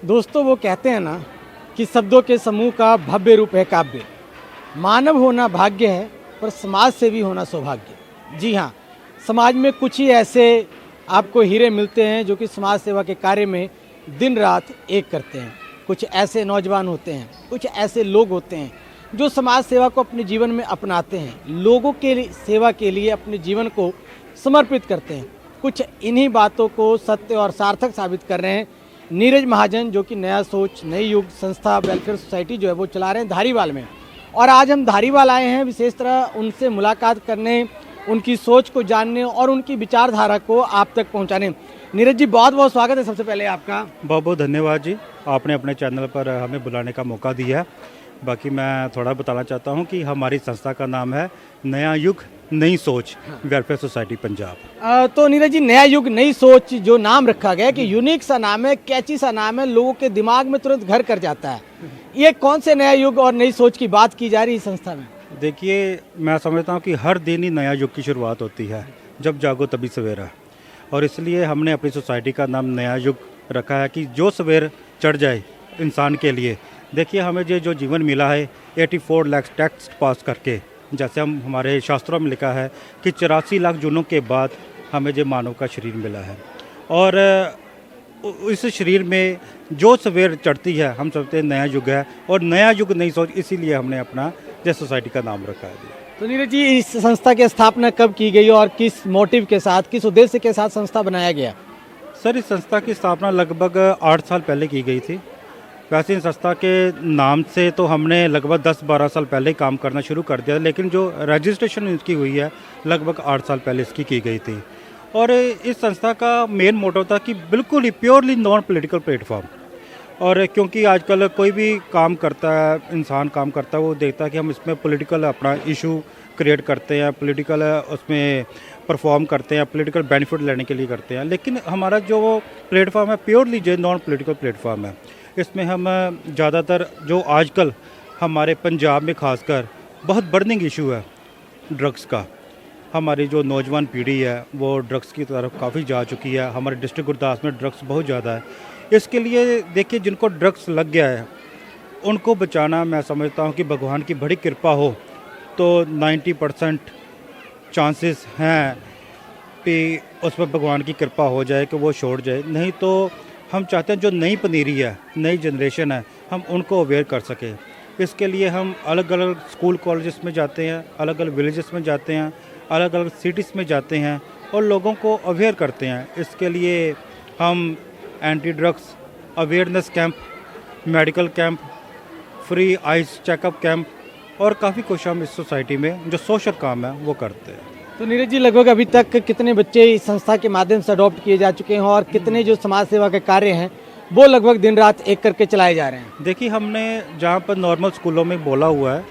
दोस्तों वो कहते हैं ना कि शब्दों के समूह का भव्य रूप है काव्य। मानव होना भाग्य है पर समाज सेवी होना सौभाग्य। जी हाँ, समाज में कुछ ही ऐसे आपको हीरे मिलते हैं जो कि समाज सेवा के कार्य में दिन रात एक करते हैं। कुछ ऐसे नौजवान होते हैं, कुछ ऐसे लोग होते हैं जो समाज सेवा को अपने जीवन में अपनाते हैं, लोगों के लिए सेवा के लिए अपने जीवन को समर्पित करते हैं। कुछ इन्हीं बातों को सत्य और सार्थक साबित कर रहे हैं नीरज महाजन, जो कि नया सोच नई युग संस्था वेलफेयर सोसाइटी जो है वो चला रहे हैं धारीवाल में। और आज हम धारीवाल आए हैं विशेष तरह उनसे मुलाकात करने, उनकी सोच को जानने और उनकी विचारधारा को आप तक पहुंचाने। नीरज जी, बहुत बहुत स्वागत है सबसे पहले आपका। बहुत बहुत धन्यवाद जी, आपने अपने चैनल पर हमें बुलाने का मौका दिया। बाकी मैं थोड़ा बताना चाहता हूं कि हमारी संस्था का नाम है नया युग नई सोच वेलफेयर सोसाइटी पंजाब। तो नीरज जी, नया युग नई सोच जो नाम रखा गया कि यूनिक सा नाम है, कैची सा नाम है, लोगों के दिमाग में तुरंत घर कर जाता है। ये कौन से नया युग और नई सोच की बात की जा रही है संस्था में? देखिए, मैं समझता हूं कि हर दिन ही नया युग की शुरुआत होती है, जब जागो तभी सवेरा। और इसलिए हमने अपनी सोसाइटी का नाम नया युग रखा है कि जो सवेर चढ़ जाए इंसान के लिए। देखिए, हमें जो जीवन मिला है 84 लाख टेक्स्ट पास करके, जैसे हम हमारे शास्त्रों में लिखा है कि 84 लाख जूनों के बाद हमें जो मानव का शरीर मिला है। और इस शरीर में जो सवेर चढ़ती है हम समझते हैं नया युग है, और नया युग नई सोच, इसीलिए हमने अपना जैसे सोसाइटी का नाम रखा है। तो नीरज जी, इस संस्था की स्थापना कब की गई और किस मोटिव के साथ, किस उद्देश्य के साथ संस्था बनाया गया? सर, इस संस्था की स्थापना लगभग 8 साल पहले की गई थी। वैसे इन संस्था के नाम से तो हमने लगभग 10-12 साल पहले काम करना शुरू कर दिया, लेकिन जो रजिस्ट्रेशन इसकी हुई है लगभग 8 साल पहले इसकी की गई थी। और इस संस्था का मेन मोटो था कि बिल्कुल ही प्योरली नॉन पॉलिटिकल प्लेटफॉर्म। और क्योंकि आजकल कोई भी काम करता है, इंसान काम करता है, वो देखता है कि हम इसमें पॉलिटिकल अपना इशू क्रिएट करते हैं, पॉलिटिकल उसमें परफॉर्म करते हैं, पॉलिटिकल बेनिफिट लेने के लिए करते हैं। लेकिन हमारा जो प्लेटफॉर्म है प्योरली जो नॉन पॉलिटिकल प्लेटफॉर्म है। इसमें हम ज़्यादातर जो आजकल हमारे पंजाब में खासकर बहुत बर्निंग इशू है ड्रग्स का, हमारी जो नौजवान पीढ़ी है वो ड्रग्स की तरफ काफ़ी जा चुकी है। हमारे डिस्ट्रिक्ट गुरदास में ड्रग्स बहुत ज़्यादा है। इसके लिए देखिए, जिनको ड्रग्स लग गया है उनको बचाना, मैं समझता हूँ कि भगवान की बड़ी कृपा हो तो 90% चांसेस हैं कि उस पर भगवान की कृपा हो जाए कि वो छोड़ जाए। नहीं तो हम चाहते हैं जो नई पनीरी है, नई जनरेशन है, हम उनको अवेयर कर सकें। इसके लिए हम अलग अलग स्कूल कॉलेजेस में जाते हैं, अलग अलग विलेजेस में जाते हैं, अलग अलग सिटीज़ में जाते हैं और लोगों को अवेयर करते हैं। इसके लिए हम anti drugs awareness camp, medical camp, free ice checkup camp और काफ़ी कुछ हम इस सोसाइटी में जो सोशल काम है वो करते हैं। तो नीरज जी, लगभग अभी तक कितने बच्चे इस संस्था के माध्यम से अडॉप्ट किए जा चुके हैं और कितने जो समाज सेवा के कार्य हैं वो लगभग दिन रात एक करके चलाए जा रहे हैं? देखिए, हमने जहाँ पर नॉर्मल स्कूलों में बोला हुआ है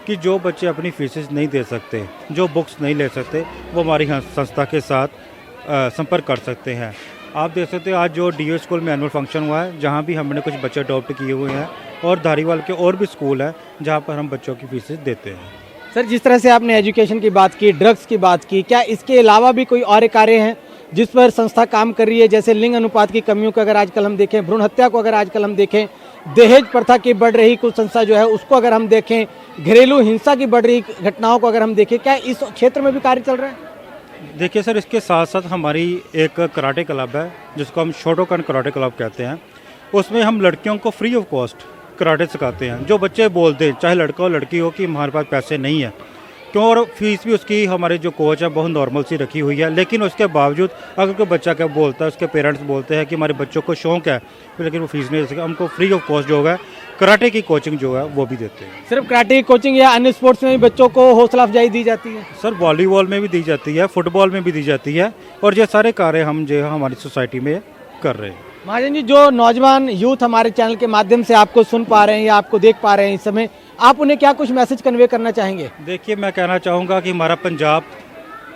कि जो बच्चे अपनी फीसेस नहीं दे सकते, जो बुक्स नहीं ले सकते, वो हमारी संस्था के साथ संपर्क कर सकते हैं। आप देख सकते हैं आज जो डीओ स्कूल में एनुअल फंक्शन हुआ है, जहाँ भी हमने कुछ बच्चे अडॉप्ट किए हुए हैं, और धारीवाल के और भी स्कूल हैं जहाँ पर हम बच्चों की फीसेस देते हैं। सर, जिस तरह से आपने एजुकेशन की बात की, ड्रग्स की बात की, क्या इसके अलावा भी कोई और कार्य हैं जिस पर संस्था काम कर रही है? जैसे लिंग अनुपात की कमियों को अगर आजकल हम देखें, भ्रूण हत्या को अगर आजकल हम देखें, दहेज प्रथा की बढ़ रही कुछ संस्था जो है उसको अगर हम देखें, घरेलू हिंसा की बढ़ रही घटनाओं को अगर हम देखें, क्या इस क्षेत्र में भी कार्य चल रहा है? देखिए सर, इसके साथ साथ हमारी एक कराटे क्लब है जिसको हम शोटोकन कराटे क्लब कहते हैं। उसमें हम लड़कियों को फ्री ऑफ कॉस्ट कराटे सिखाते हैं। जो बच्चे बोलते हैं, चाहे लड़का हो लड़की हो, कि हमारे पास पैसे नहीं है, क्यों, और फीस भी उसकी हमारे जो कोच है बहुत नॉर्मल सी रखी हुई है। लेकिन उसके बावजूद अगर कोई बच्चा क्या बोलता है, उसके पेरेंट्स बोलते हैं कि हमारे बच्चों को शौक है लेकिन वो फीस नहीं दे सके, हमको फ्री ऑफ कॉस्ट जो है कराटे की कोचिंग जो है वो भी देते हैं। सिर्फ कराटे की कोचिंग या अन्य स्पोर्ट्स में भी बच्चों को हौसला अफजाई दी जाती है? सर, वॉलीबॉल में भी दी जाती है, फुटबॉल में भी दी जाती है, और ये सारे कार्य हम जो है हमारी सोसाइटी में कर रहे हैं। महाजन जी, जो नौजवान यूथ हमारे चैनल के माध्यम से आपको सुन पा रहे हैं या आपको देख पा रहे हैं इस समय, आप उन्हें क्या कुछ मैसेज कन्वे करना चाहेंगे? देखिए, मैं कहना चाहूँगा कि हमारा पंजाब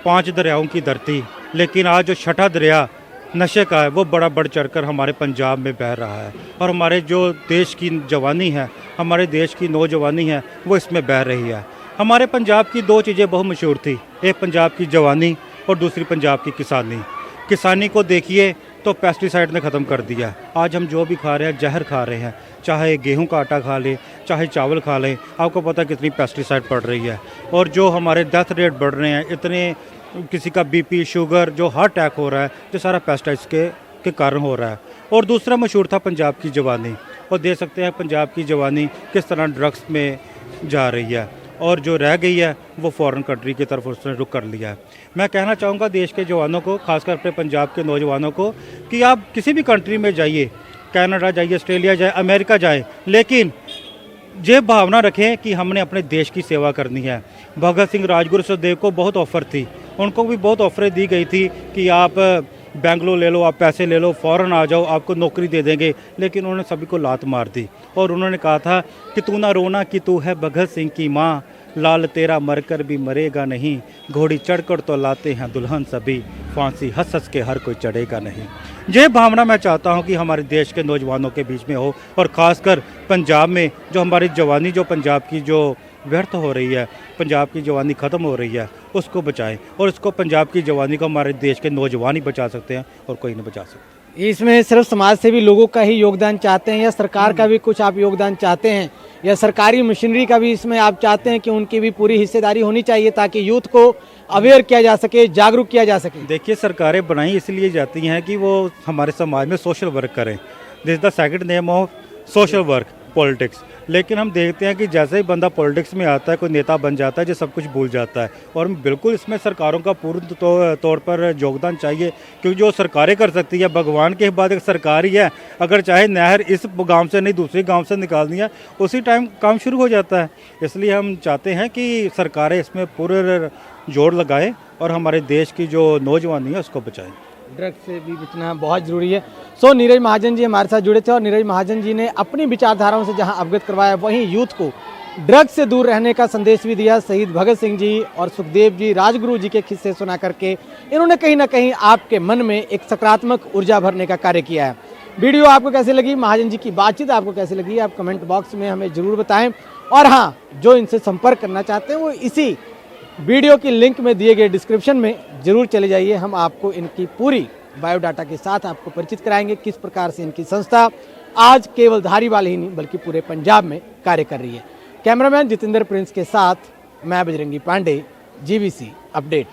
5 दरियाओं की धरती, लेकिन आज जो छठा दरिया नशे का है वो बड़ा बढ़ चढ़कर हमारे पंजाब में बह रहा है। और हमारे जो देश की जवानी है, हमारे देश की नौजवानी है, वो इसमें बह रही है। हमारे पंजाब की 2 चीज़ें बहुत मशहूर थी, एक पंजाब की जवानी और दूसरी पंजाब की किसानी। किसानी को देखिए तो पेस्टिसाइड ने ख़त्म कर दिया। आज हम जो भी खा रहे हैं जहर खा रहे हैं, चाहे गेहूं का आटा खा लें, चाहे चावल खा लें, आपको पता है कितनी पेस्टिसाइड पड़ रही है। और जो हमारे डेथ रेट बढ़ रहे हैं इतने, किसी का बीपी, शुगर, जो हार्ट अटैक हो रहा है, जो सारा पेस्टिसाइड के कारण हो रहा है। और दूसरा मशहूर था पंजाब की जवानी, और देख सकते हैं पंजाब की जवानी किस तरह ड्रग्स में जा रही है, और जो रह गई है वो फॉरेन कंट्री की तरफ उसने रुख कर लिया है। मैं कहना चाहूँगा देश के जवानों को, खासकर अपने पंजाब के नौजवानों को, कि आप किसी भी कंट्री में जाइए, कनाडा जाइए, ऑस्ट्रेलिया जाए, अमेरिका जाए, लेकिन ये भावना रखें कि हमने अपने देश की सेवा करनी है। भगत सिंह, राजगुरु, सुखदेव को बहुत ऑफ़र थी, उनको भी बहुत ऑफरें दी गई थी कि आप बेंगलोर ले लो, आप पैसे ले लो, फ़ौरन आ जाओ, आपको नौकरी दे देंगे, लेकिन उन्होंने सभी को लात मार दी। और उन्होंने कहा था कि तू ना रोना कि तू है भगत सिंह की माँ, लाल तेरा मरकर भी मरेगा नहीं, घोड़ी चढ़कर तो लाते हैं दुल्हन सभी, फांसी हंस हंस के हर कोई चढ़ेगा नहीं। ये भावना मैं चाहता हूँ कि हमारे देश के नौजवानों के बीच में हो, और ख़ासकर पंजाब में जो हमारी जवानी, जो पंजाब की जो व्यर्थ हो रही है, पंजाब की जवानी ख़त्म हो रही है, उसको बचाएं। और इसको, पंजाब की जवानी को हमारे देश के नौजवान ही बचा सकते हैं, और कोई नहीं बचा सकता। इसमें सिर्फ समाज सेवी लोगों का ही योगदान चाहते हैं, या सरकार का भी कुछ आप योगदान चाहते हैं, या सरकारी मशीनरी का भी इसमें आप चाहते हैं कि उनकी भी पूरी हिस्सेदारी होनी चाहिए, ताकि यूथ को अवेयर किया जा सके, जागरूक किया जा सके? देखिए, सरकारें बनाई इसलिए जाती हैं कि वो हमारे समाज में सोशल वर्क करें। This is the second name of social work, politics. लेकिन हम देखते हैं कि जैसे ही बंदा पॉलिटिक्स में आता है, कोई नेता बन जाता है, जो सब कुछ भूल जाता है। और बिल्कुल इसमें सरकारों का पूर्ण तौर पर योगदान चाहिए, क्योंकि जो सरकारें कर सकती है, भगवान के बाद एक सरकार ही है। अगर चाहे नहर इस गांव से नहीं दूसरे गांव से निकालनी है, उसी टाइम काम शुरू हो जाता है। इसलिए हम चाहते हैं कि सरकारें इसमें पूरे जोर लगाएं और हमारे देश की जो नौजवानी है उसको बचाएं। ड्रग्स से भी बचना बहुत ज़रूरी है। सो नीरज महाजन जी हमारे साथ जुड़े थे, और नीरज महाजन जी ने अपनी विचारधाराओं से जहां अवगत करवाया, वहीं यूथ को ड्रग्स से दूर रहने का संदेश भी दिया। शहीद भगत सिंह जी और सुखदेव जी, राजगुरु जी के किस्से सुना करके इन्होंने कहीं ना कहीं आपके मन में एक सकारात्मक ऊर्जा भरने का कार्य किया है। वीडियो आपको कैसी लगी, महाजन जी की बातचीत आपको कैसी लगी, आप कमेंट बॉक्स में हमें ज़रूर बताएं। और हाँ, जो इनसे संपर्क करना चाहते हैं वो इसी वीडियो की लिंक में दिए गए डिस्क्रिप्शन में जरूर चले जाइए। हम आपको इनकी पूरी बायोडाटा के साथ आपको परिचित कराएंगे, किस प्रकार से इनकी संस्था आज केवल धारीवाल ही नहीं बल्कि पूरे पंजाब में कार्य कर रही है। कैमरामैन जितेंद्र प्रिंस के साथ मैं बजरंगी पांडे, GVC अपडेट।